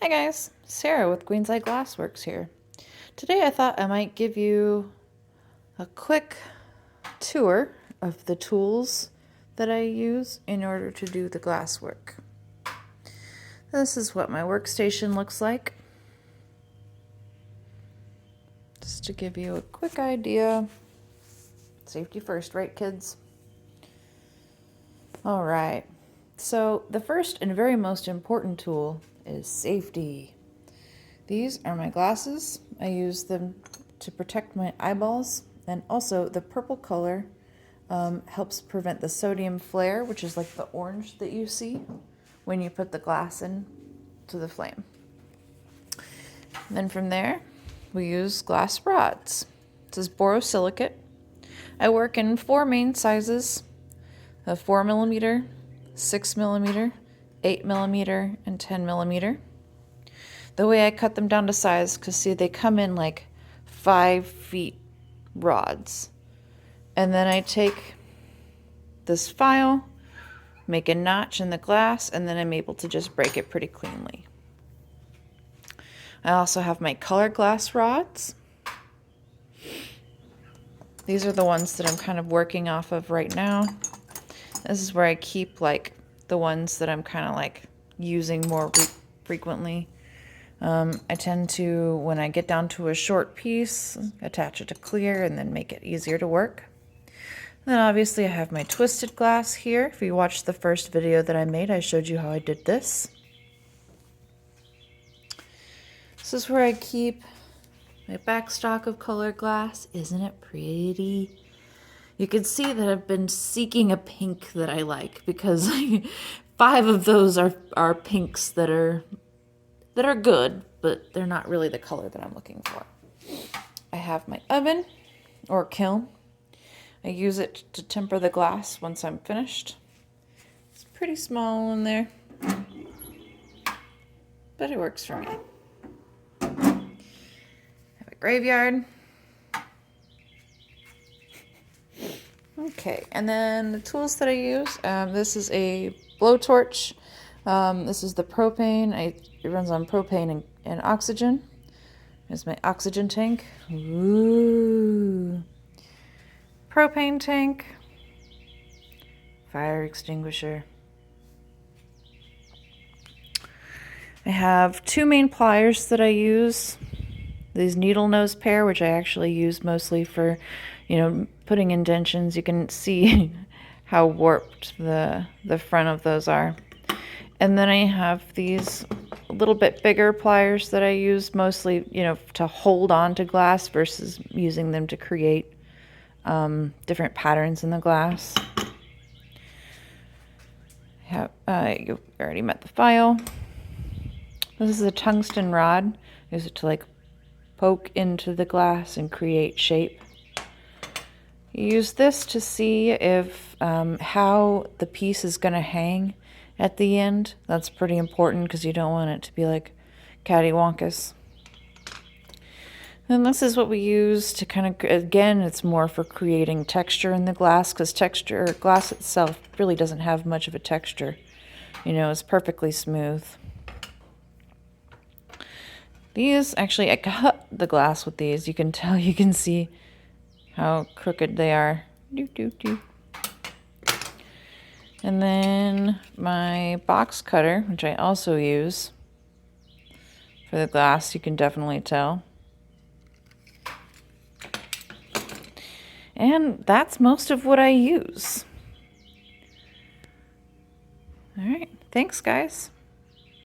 Hi guys, Sarah with Queen's Eye Glassworks here. Today I thought I might give you a quick tour of the tools that I use in order to do the glasswork. This is what my workstation looks like. Just to give you a quick idea. Safety first, right kids? Alright, so the first and very most important tool is safety. These are my glasses. I use them to protect my eyeballs, and also the purple color helps prevent the sodium flare, which is like the orange that you see when you put the glass in to the flame. And then from there, we use glass rods. This is borosilicate. I work in 4 main sizes: a 4mm, 6mm, 8mm, and 10mm. The way I cut them down to size, because see, they come in like 5 feet rods. And then I take this file, make a notch in the glass, and then I'm able to just break it pretty cleanly. I also have my color glass rods. These are the ones that I'm kind of working off of right now. This is where I keep like the ones that I'm kind of like using more frequently. I tend to, when I get down to a short piece, attach it to clear and then make it easier to work. Then obviously I have my twisted glass here. If you watched the first video that I made, I showed you how I did this. This is where I keep my backstock of colored glass. Isn't it pretty? You can see that I've been seeking a pink that I like, because 5 of those are pinks that are good, but they're not really the color that I'm looking for. I have my oven or kiln. I use it to temper the glass once I'm finished. It's pretty small in there, but it works for me. I have a graveyard. Okay, and then the tools that I use, this is a blowtorch. This is the propane. It runs on propane and oxygen. Here's my oxygen tank. Ooh. Propane tank. Fire extinguisher. I have 2 main pliers that I use. These needle nose pair, which I actually use mostly for, putting indentions. You can see how warped the front of those are. And then I have these a little bit bigger pliers that I use mostly, to hold on to glass versus using them to create different patterns in the glass. You already met the file. This is a tungsten rod. I use it to like poke into the glass and create shape. You use this to see if how the piece is going to hang at the end. That's pretty important because you don't want it to be like cattywampus. And this is what we use to kind of, again, it's more for creating texture in the glass, because glass itself really doesn't have much of a texture. It's perfectly smooth. These, actually, I cut the glass with these. You can see how crooked they are. And then my box cutter, which I also use for the glass, you can definitely tell. And that's most of what I use. All right, thanks guys.